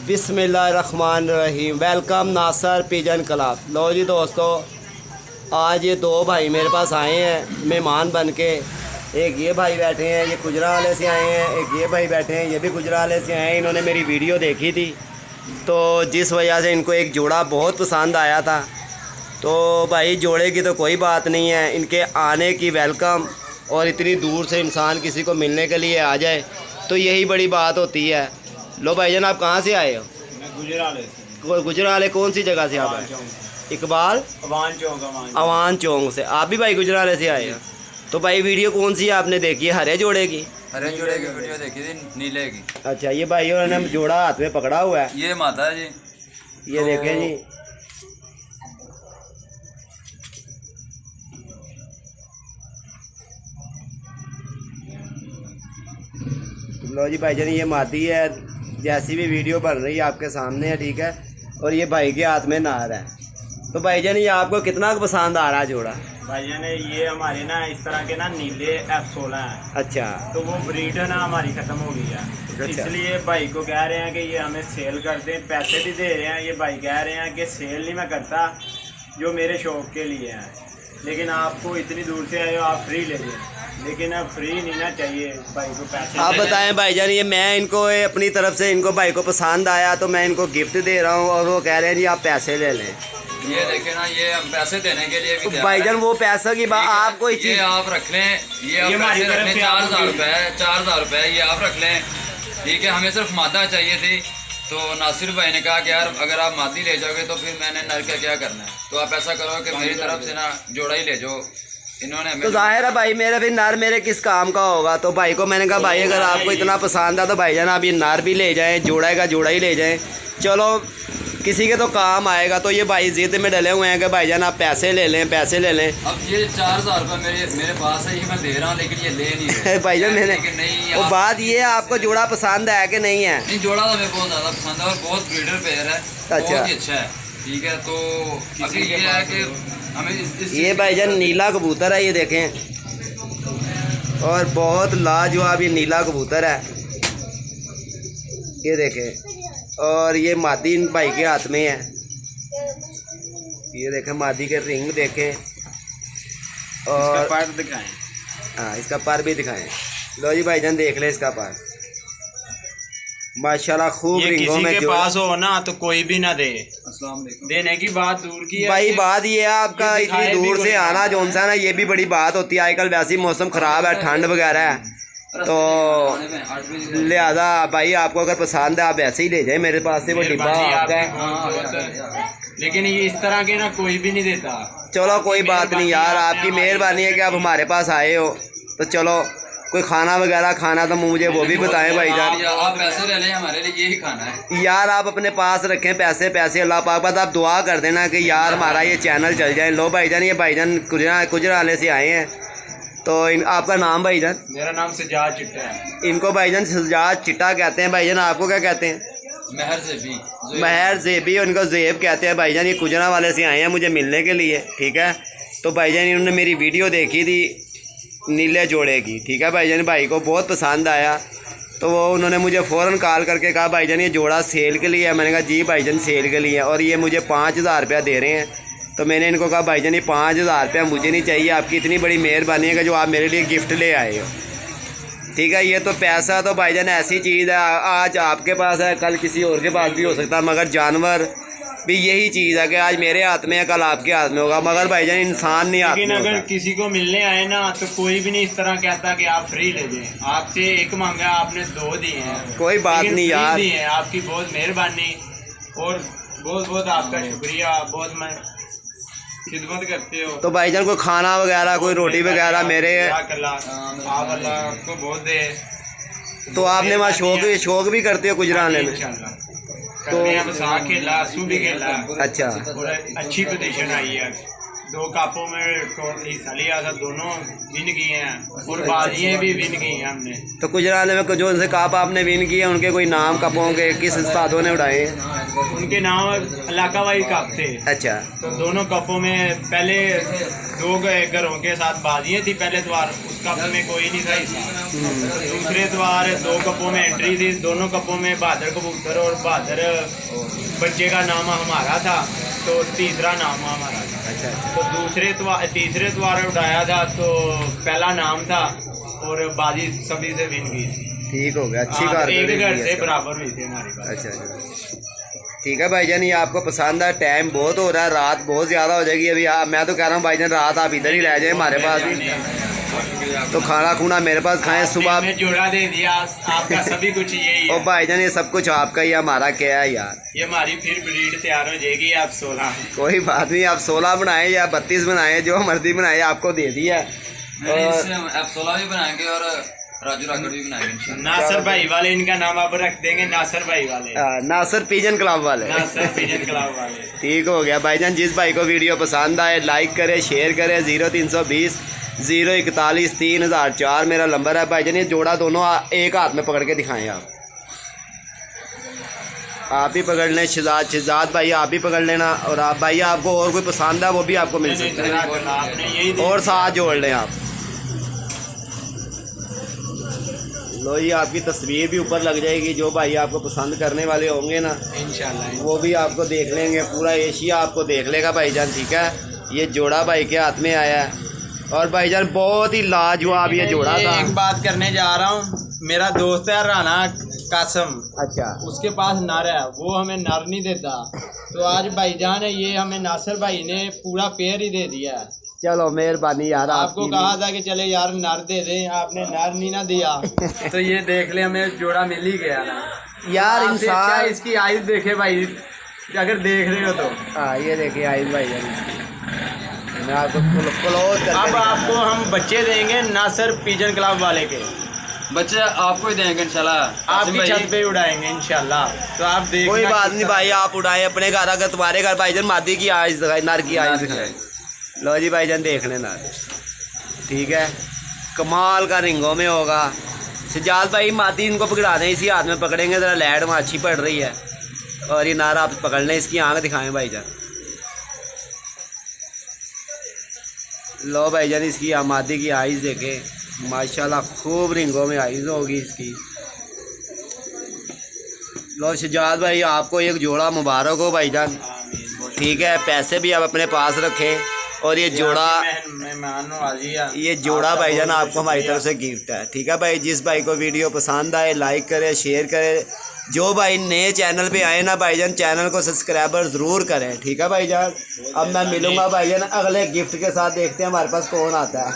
बिस्मिल्लाहिर्रहमानिर्रहीम। वेलकम नासर pigeon club. लो जी दोस्तों, आज ये दो भाई मेरे पास आए हैं मेहमान बन के। एक ये भाई बैठे हैं, ये गुजरावाले से आए हैं। एक ये भाई बैठे हैं, ये भी गुजरावाले से आए हैं। इन्होंने मेरी वीडियो देखी थी, तो जिस वजह से इनको एक जोड़ा बहुत पसंद आया था। तो भाई जोड़े की तो कोई बात नहीं है, इनके आने की वेलकम। और इतनी दूर से इंसान किसी को मिलने के लिए आ जाए तो यही बड़ी बात होती है। लो भाईजान, आप कहाँ से आए हो? मैं गुजराले से। गुजराले कौन सी जगह से आप आए? इकबाल अवान चौक से। आप भी भाई गुजराले से आए हो? तो भाई वीडियो कौन सी आपने देखी है? हरे जोड़े की? हरे जोड़े की वीडियो देखी थी, नीले की। अच्छा, ये भाई उन्होंने जोड़ा हाथ में पकड़ा हुआ है, ये माता है जी। ये देखें जी। लो जी भाईजान, ये मादी है, जैसी भी वीडियो बन रही है आपके सामने है, ठीक है। और ये भाई के हाथ में नार है। तो भाईजान, ये आपको कितना पसंद आ रहा है जोड़ा? भाईजान ये हमारे ना इस तरह के ना नीले F16 हैं। अच्छा, तो वो ब्रीड है ना हमारी खत्म हो गई है। अच्छा। इसलिए भाई को कह रहे हैं कि ये हमें सेल कर दें, पैसे भी दे रहे हैं। ये भाई कह रहे हैं कि सेल नहीं मैं करता, जो मेरे शौक के लिए है। लेकिन आपको इतनी दूर से आए हो, आप फ्री ले लें, लेकिन अब फ्री नहीं ना चाहिए भाई को पैसे। आप बताएं भाईजान, ये मैं इनको अपनी तरफ से इनको भाई को पसंद आया तो मैं इनको गिफ्ट दे रहा हूँ, और वो कह रहे हैं जी आप पैसे ले लें। ये देखे ना, ये हम पैसे देने के लिए भी तैयार भाईजान हैं। वो पैसा की बात आपको इस ये आप रख लें, ये आप हमारी पैसे रख तरफ लें। से 4,000 रुपये, 4,000 रुपये ये आप रख लें, ठीक है। हमें सिर्फ मादा चाहिए थी, तो नासिर भाई ने कहा कि यार अगर आप मादी ले जाओगे तो फिर मैंने नर का क्या करना है, तो आप ऐसा करो कि मेरी तरफ से ना जोड़ा ही ले जाओ। इन्होंने तो हमें जाहिर है भाई मेरा भी नर मेरे किस काम का होगा। तो भाई को मैंने कहा भाई अगर आपको इतना पसंद है तो भाईजान आप ये नर भी ले जाएं, जोड़ा का जोड़ा ही ले जाएं, चलो किसी के तो काम आएगा। तो ये भाई जिद में डले हुए हैं कि भाईजान आप पैसे ले लें, पैसे ले लें। अब ये 4,000 रुपये मेरे पास है, ये मैं दे रहा हूँ, लेकिन ये ले नहीं रहे। भाईजान मैंने नहीं, वो बात ये है, आपको जोड़ा पसंद है कि नहीं है? नहीं, जोड़ा तो हमें बहुत ज़्यादा पसंद है और बहुत ब्रीडर पेयर है। अच्छा। बहुत ही अच्छा है, ठीक है। तो अभी ये है कि हमें ये भाईजान नीला कबूतर है, ये देखें, और बहुत लाजवाब ये नीला कबूतर है, ये देखें। और ये मादी इन भाई के हाथ में है, ये देखें मादी के रिंग देखें, और पर दिखाएं। हाँ, इसका पर भी दिखाएं। लो जी भाईजान देख ले इसका पर, माशाल्लाह खूब ये रिंगों किसी में के जो पास हो ना तो कोई भी ना दे। अस्सलाम वालेकुम। देने की बात दूर की है भाई कि बात ये है आपका ये इतनी दिखाए भी दूर कोई से आना बात जोन सा ना, ये भी बड़ी बात होती है। आजकल वैसे ही मौसम ख़राब है, ठंड वगैरह है, तो लिहाजा भाई आपको अगर पसंद है आप ऐसे ही ले जाए, मेरे पास से वो डिब्बा मेहरबानी आपका आपकी है। बहुत। लेकिन ये इस तरह के ना कोई भी नहीं देता। चलो कोई बात नहीं यार, आपकी मेहरबानी है कि आप हमारे पास आए हो। तो चलो कोई खाना वगैरह खाना तो मुझे वो भी बताएं भाईजान। आप पैसे ले लें, हमारे लिए यही खाना है यार आप अपने पास रखें पैसे, पैसे अल्लाह पाक बस आप दुआ कर देना कि यार हमारा ये चैनल चल जाए। लो भाईजान, ये भाईजान गुजराले से आए हैं। तो आपका नाम भाईजान? मेरा नाम सजाद चिट्टा है। इनको भाईजान सजाद चिट्टा कहते हैं। भाईजान आपको क्या कहते हैं? महर ज़ेबी। महर ज़ेबी, उनको ज़ेब कहते हैं। भाईजान ये गुजरावाले से आए हैं मुझे मिलने के लिए, ठीक है। तो भाईजान इन्होंने मेरी वीडियो देखी थी नीले जोड़े की, ठीक है भाईजान, भाई को बहुत पसंद आया। तो वो उन्होंने मुझे फ़ौरन कॉल करके कहा भाईजान ये जोड़ा सेल के लिए है। मैंने कहा जी भाईजान सेल के लिए, और ये मुझे 5,000 रुपया दे रहे हैं। तो मैंने इनको कहा भाईजान ये 5,000 रुपया मुझे नहीं चाहिए, आपकी इतनी बड़ी मेहरबानी है कि जो आप मेरे लिए गिफ्ट ले आए हो, ठीक है। ये तो पैसा तो भाईजान ऐसी चीज़ है, आज आपके पास है कल किसी और के पास भी हो सकता है, मगर जानवर भी यही चीज़ है कि आज मेरे हाथ में है कल आपके हाथ में होगा, मगर भाईजान इंसान नहीं हाथ लेकिन में अगर होता। किसी को मिलने आए ना तो कोई भी नहीं इस तरह कहता कि आप फ्री ले लें। आपसे एक मांगा, आपने 2 दिए हैं। कोई बात लेकिन नहीं फ्री यार। दिए हैं। आपकी बहुत मेहरबानी और बहुत बहुत आपका शुक्रिया। बहुत मैं खिदमत करते हो। तो भाईजान कोई खाना वगैरह कोई रोटी वगैरह मेरे, आप अल्लाह आपको बहुत दे। तो आपने वहाँ शौक भी करते हो गुजराने में? तो खेला, सुबह खेला। अच्छा, और अच्छी पोजीशन आई है। 2 कपों में टोटल हिस्सा लिया था, दोनों विन किए हैं और बाजियाँ भी विन की हैं हमने। तो गुजरात में जो उनसे कप आपने विन किए उनके कोई नाम कपों के किस उस्तादों ने उड़ाए? उनके नाम इलाका वाई कप थे। अच्छा। तो दोनों कपों में पहले 2 घरों के साथ बाजियाँ थी, पहले द्वार उस कप में कोई नहीं था हिस्सा। दूसरे द्वार 2 कपों में एंट्री थी, दोनों कपों में बहादुर कबूतर और बहादुर बच्चे का नाम हमारा था, तो तीसरा नाम हमारा था। अच्छा। तो तीसरे द्वार उठाया था, तो पहला नाम था और बाजी सभी से विन की थी। ठीक हो गया, अच्छी हाँ, कार एक घर से बराबर हुई थी हमारी बात। अच्छा अच्छा, ठीक है भाईजान, ये आपको पसंद है। टाइम बहुत हो रहा है, रात बहुत ज़्यादा हो जाएगी अभी। मैं तो कह रहा हूँ भाईजान रात आप इधर ही रह जाए हमारे पास ही, तो खाना खुना मेरे पास खाएं। सुबह में जोड़ा दे दिया, आपका सभी कुछ यही ओ है। भाईजान ये सब कुछ आपका ही, हमारा क्या है यार। ये हमारी फिर ब्रीड तैयार हो जाएगी। आप 16 कोई बात नहीं, आप 16 बनाए या 32 बनाए, जो मर्जी बनाए, आपको दे दिया। आप 16 भी बनाएंगे और राजू रागड़ भी बनाएंगे इंशाल्लाह। नासर भाई वाले इनका नाम आप रख देंगे, नासर भाई वाले, नासर पिजन क्लब वाले, नासर पिजन क्लब वाले। ठीक हो गया भाईजान। जिस भाई को वीडियो पसंद आए लाइक करें, शेयर करें। 0320 041 3004 मेरा नंबर है भाईजान। ये जोड़ा दोनों एक हाथ में पकड़ के दिखाएं आप ही पकड़ लें। शहजाद भाई आप भी पकड़ लेना, और आप भाई आपको और कोई पसंद है वो भी आपको मिल सकता है, आपने यही और साथ जोड़ लें आप। लो ये आपकी तस्वीर भी ऊपर लग जाएगी, जो भाई आपको पसंद करने वाले होंगे ना इंशाल्लाह वो भी आपको देख लेंगे, पूरा एशिया आपको देख लेगा भाईजान। ठीक है, ये जोड़ा भाई के हाथ में आया है और भाईजान बहुत ही लाजवाब ये जोड़ा था। एक बात करने जा रहा हूँ, मेरा दोस्त है राना कासम, अच्छा, उसके पास नर है, वो हमें नर नहीं देता, तो आज भाईजान है ये हमें नासर भाई ने पूरा पेड़ ही दे दिया है। चलो मेहरबानी यार, आपको कहा था कि चले यार नर दे दें, आपने नर नहीं ना दिया। तो ये देख ले, हमें जोड़ा मिल ही गया ना यार। आपसे अच्छा इंसान इसकी आइज देखे भाई, अगर देख रहे हो तो। हाँ ये देखिए आइज भाई, मैं आपको क्लोज करके अब आपको हम बच्चे देंगे नासर पिजन क्लब वाले के, बच्चे आपको ही देंगे इंशाल्लाह, आपकी छत पे उड़ाएंगे इंशाल्लाह। तो आप देख, कोई बात नहीं भाई, आप उड़ाए अपने घर। अगर तुम्हारे घर भाईजान मादी की आइज दिखाए, नर की आइज दिखाए, लो जी भाईजान देख लेना। ठीक है, कमाल का रिंगों में होगा। शहजाद भाई मादी इनको पकड़ा दें, इसी हाथ में पकड़ेंगे, ज़रा लाइट वहाँ अच्छी पड़ रही है, और ये नारा आप पकड़ लें, इसकी आँख दिखाएं भाईजान। लो भाईजान इसकी मादी की आइज देखें, माशाल्लाह खूब रिंगों में आइज होगी इसकी। लो शहजाद भाई आपको एक जोड़ा मुबारक हो भाईजान। ठीक है, पैसे भी आप अपने पास रखें, और ये जोड़ा ये जोड़ा भाईजान आपको हमारी तरफ से गिफ्ट है। ठीक है भाई, जिस भाई को वीडियो पसंद आए लाइक करें, शेयर करें। जो भाई नए चैनल पे आए ना भाईजान, चैनल को सब्सक्राइबर ज़रूर करें। ठीक है भाईजान, अब मैं मिलूँगा भाईजान अगले गिफ्ट के साथ। देखते हैं हमारे पास कौन आता है।